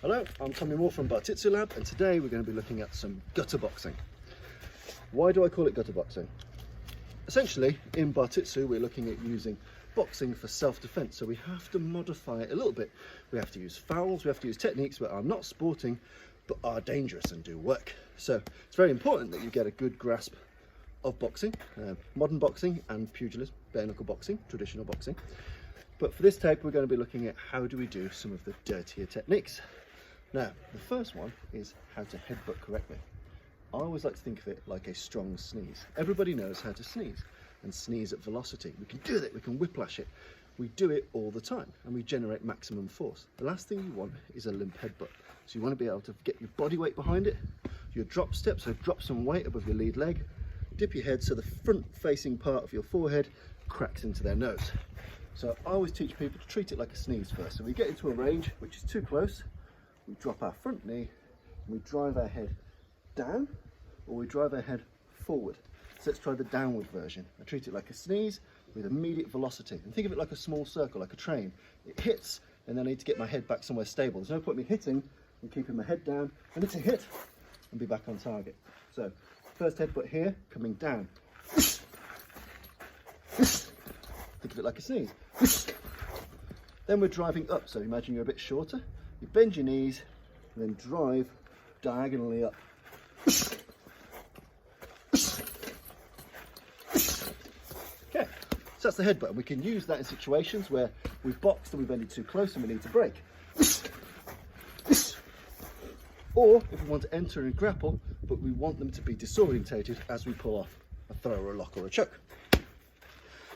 Hello, I'm Tommy Moore from Bartitsu Lab, and today we're going to be looking at some gutter boxing. Why do I call it gutter boxing? Essentially, in Bartitsu, we're looking at using boxing for self-defense, so we have to modify it a little bit. We have to use fouls, we have to use techniques that are not sporting, but are dangerous and do work. So it's very important that you get a good grasp of boxing, modern boxing and pugilism, bare knuckle boxing, traditional boxing. But for this tape, we're going to be looking at how do we do some of the dirtier techniques. Now, the first one is how to headbutt correctly. I always like to think of it like a strong sneeze. Everybody knows how to sneeze and sneeze at velocity. We can do that, we can whiplash it. We do it all the time and we generate maximum force. The last thing you want is a limp headbutt. So you want to be able to get your body weight behind it, your drop step, so drop some weight above your lead leg, dip your head so the front facing part of your forehead cracks into their nose. So I always teach people to treat it like a sneeze first. So we get into a range which is too close, we drop our front knee, and we drive our head down, or we drive our head forward. So let's try the downward version. I treat it like a sneeze with immediate velocity. And think of it like a small circle, like a train. It hits, and then I need to get my head back somewhere stable. There's no point me hitting and keeping my head down, and it's a hit, and be back on target. So first headbutt here, coming down. Think of it like a sneeze. Then we're driving up, so imagine you're a bit shorter. You bend your knees, and then drive diagonally up. Okay, so that's the headbutt. We can use that in situations where we've boxed and we've bended too close and we need to break. Or if we want to enter and grapple, but we want them to be disorientated as we pull off a throw or a lock or a choke.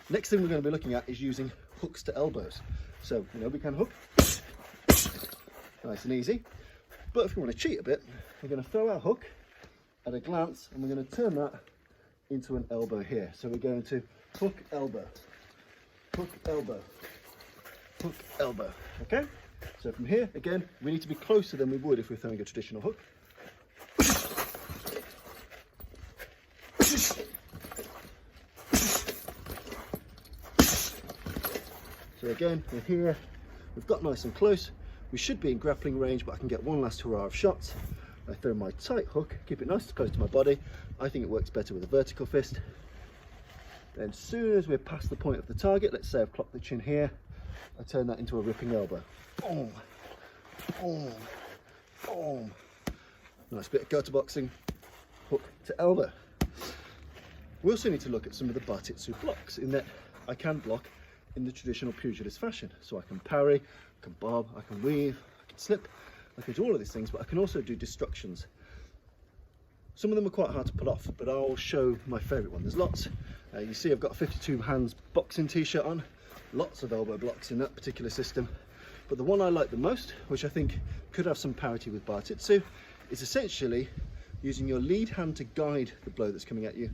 Next thing we're going to be looking at is using hooks to elbows. So, we can hook, nice and easy. But if we want to cheat a bit, we're going to throw our hook at a glance and we're going to turn that into an elbow here. So we're going to hook, elbow, hook, elbow, hook, elbow. Okay? So from here, again, we need to be closer than we would if we're throwing a traditional hook. So again, we're here, we've got nice and close. We should be in grappling range, but I can get one last hurrah of shots. I throw my tight hook, keep it nice and close to my body. I think it works better with a vertical fist. Then as soon as we're past the point of the target, let's say I've clocked the chin here, I turn that into a ripping elbow. Boom, boom, boom. Nice bit of gutter boxing, hook to elbow. We also need to look at some of the Bartitsu blocks, in that I can block in the traditional pugilist fashion. So I can parry, I can bob, I can weave, I can slip, I can do all of these things, but I can also do destructions. Some of them are quite hard to pull off, but I'll show my favourite one. There's lots. You see I've got a 52 hands boxing t-shirt on, lots of elbow blocks in that particular system. But the one I like the most, which I think could have some parity with Bartitsu, is essentially using your lead hand to guide the blow that's coming at you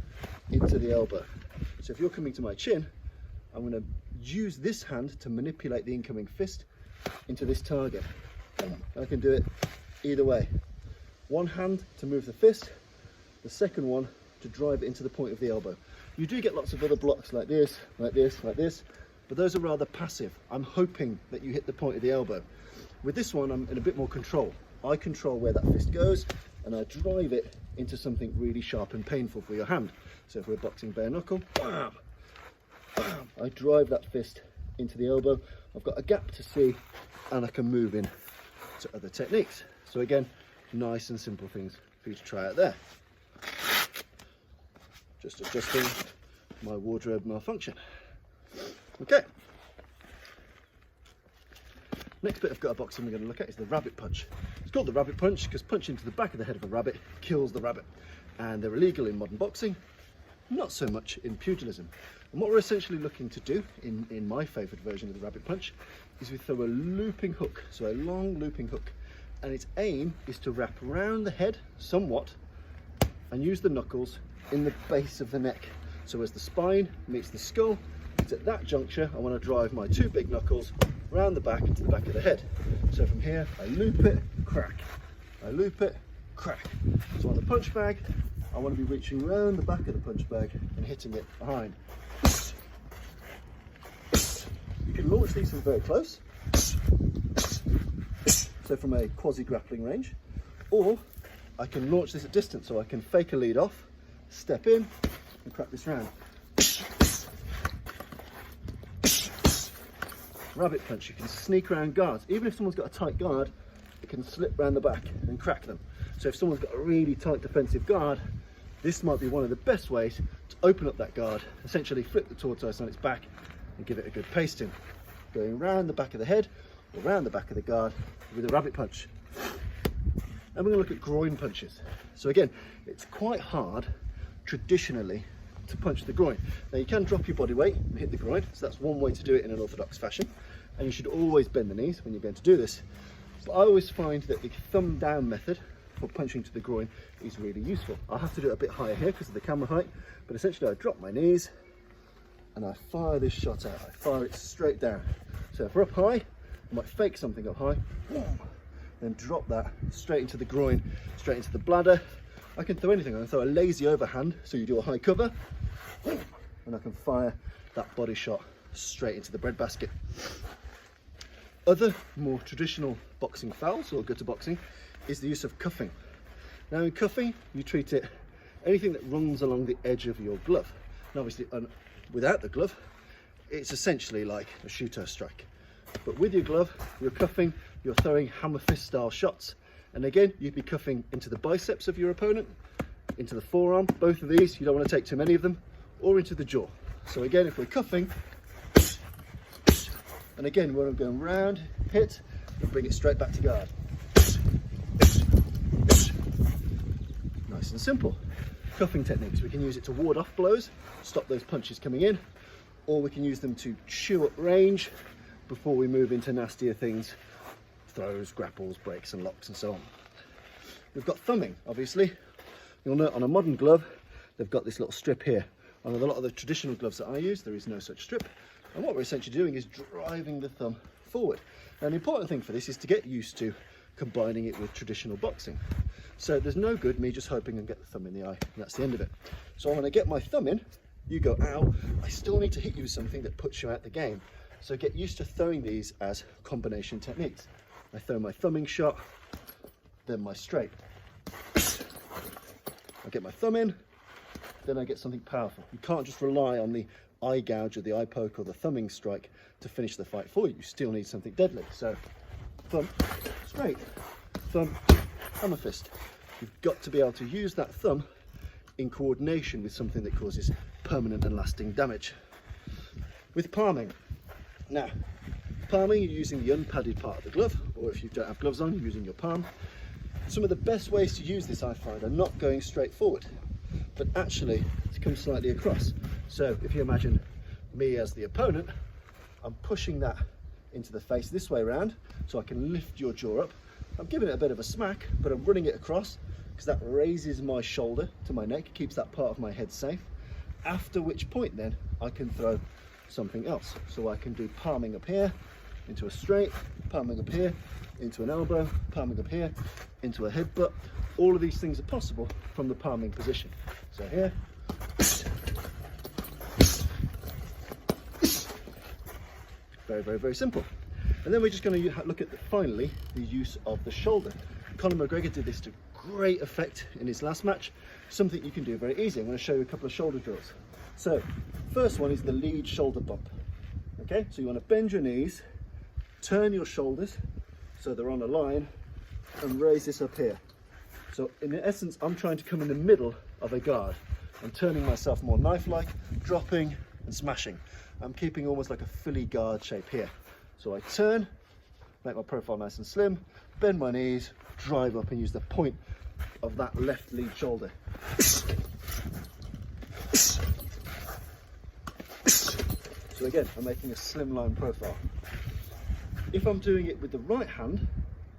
into the elbow. So if you're coming to my chin, I'm going to use this hand to manipulate the incoming fist into this target. I can do it either way. One hand to move the fist, the second one to drive it into the point of the elbow. You do get lots of other blocks like this, like this, like this, but those are rather passive. I'm hoping that you hit the point of the elbow. With this one, I'm in a bit more control. I control where that fist goes and I drive it into something really sharp and painful for your hand. So if we're boxing bare knuckle, bam, bam, I drive that fist into the elbow. I've got a gap to see and I can move in to other techniques. So again, nice and simple things for you to try out there. Just adjusting my wardrobe malfunction. Okay. Next bit of gutter boxing we're going to look at is the rabbit punch. It's called the rabbit punch because punching to the back of the head of a rabbit kills the rabbit. And they're illegal in modern boxing, not so much in pugilism. And what we're essentially looking to do in my favourite version of the rabbit punch is we throw a looping hook, so a long looping hook. And its aim is to wrap around the head somewhat and use the knuckles in the base of the neck. So as the spine meets the skull, it's at that juncture I want to drive my two big knuckles around the back into the back of the head. So from here, I loop it, crack. I loop it, crack. So on the punch bag, I want to be reaching around the back of the punch bag and hitting it behind. You can launch these from very close. So so from a quasi-grappling range, or I can launch this at distance, so I can fake a lead off, step in, and crack this round. Rabbit punch, you can sneak around guards. Even if someone's got a tight guard, it can slip around the back and crack them. So if someone's got a really tight defensive guard, this might be one of the best ways to open up that guard, essentially flip the tortoise on its back and give it a good pasting. Going round the back of the head or round the back of the guard with a rabbit punch. And we're going to look at groin punches. So again, it's quite hard traditionally to punch the groin. Now you can drop your body weight and hit the groin, so that's one way to do it in an orthodox fashion. And you should always bend the knees when you're going to do this. But I always find that the thumb down method for punching to the groin is really useful. I have to do it a bit higher here because of the camera height, but essentially I drop my knees and I fire this shot out. I fire it straight down. So if we're up high, I might fake something up high, then drop that straight into the groin, straight into the bladder. I can throw anything. I can throw a lazy overhand, so you do a high cover, and I can fire that body shot straight into the breadbasket. Other more traditional boxing fouls, or gutter boxing, is the use of cuffing. Now in cuffing, you treat it anything that runs along the edge of your glove. And obviously without the glove, it's essentially like a shooter strike. But with your glove, you're cuffing, you're throwing hammer fist style shots. And again, you'd be cuffing into the biceps of your opponent, into the forearm, both of these, you don't want to take too many of them, or into the jaw. So again, if we're cuffing, and again, we're going round, hit, and bring it straight back to guard. Nice and simple. Cuffing techniques, we can use it to ward off blows, stop those punches coming in, or we can use them to chew up range before we move into nastier things, throws, grapples, breaks and locks and so on. We've got thumbing, obviously. You'll note on a modern glove, they've got this little strip here. On a lot of the traditional gloves that I use, there is no such strip. And what we're essentially doing is driving the thumb forward. Now, the important thing for this is to get used to combining it with traditional boxing. So there's no good me just hoping and get the thumb in the eye, and that's the end of it. So when I get my thumb in, you go, ow, I still need to hit you with something that puts you out the game. So get used to throwing these as combination techniques. I throw my thumbing shot, then my straight. I get my thumb in, then I get something powerful. You can't just rely on the eye gouge or the eye poke or the thumbing strike to finish the fight for you. You still need something deadly. So thumb, straight, thumb, hammer fist. You've got to be able to use that thumb in coordination with something that causes permanent and lasting damage. With palming. Now, palming, you're using the unpadded part of the glove, or if you don't have gloves on, you're using your palm. Some of the best ways to use this, I find, are not going straight forward, but actually to come slightly across. So if you imagine me as the opponent, I'm pushing that into the face this way around, so I can lift your jaw up. I'm giving it a bit of a smack, but I'm running it across, because that raises my shoulder to my neck, keeps that part of my head safe. After which point then, I can throw something else. So I can do palming up here, into a straight, palming up here, into an elbow, palming up here, into a headbutt. All of these things are possible from the palming position. So here, very, very, very simple. And then we're just going to look at, finally, the use of the shoulder. Conor McGregor did this to great effect in his last match. Something you can do very easy. I'm going to show you a couple of shoulder drills. So, first one is the lead shoulder bump. Okay, so you want to bend your knees, turn your shoulders so they're on a line, and raise this up here. So in essence, I'm trying to come in the middle of a guard. I'm turning myself more knife-like, dropping and smashing. I'm keeping almost like a Philly guard shape here. So I turn, make my profile nice and slim, bend my knees, drive up and use the point of that left lead shoulder. So again, I'm making a slimline profile. If I'm doing it with the right hand,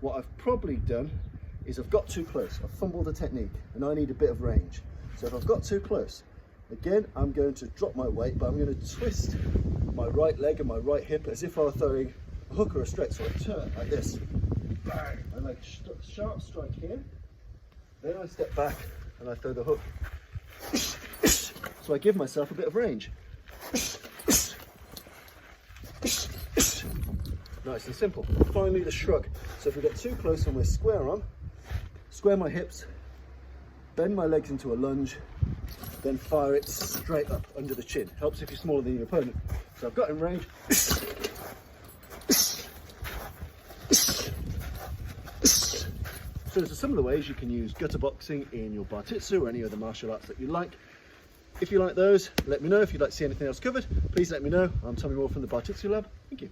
what I've probably done is I've got too close. I've fumbled the technique and I need a bit of range. So if I've got too close, again, I'm going to drop my weight, but I'm going to twist my right leg and my right hip as if I were throwing a hook or a straight. So I turn like this, bang, I make a sharp strike here. Then I step back and I throw the hook. So I give myself a bit of range. Nice and simple. Finally, the shrug. So if we get too close and we're square on, square my hips, bend my legs into a lunge, then fire it straight up under the chin. Helps if you're smaller than your opponent. So I've got in range. So those are some of the ways you can use gutter boxing in your Bartitsu or any other martial arts that you like. If you like those, let me know. If you'd like to see anything else covered, please let me know. I'm Tommy Moore from the Bartitsu Lab. Thank you.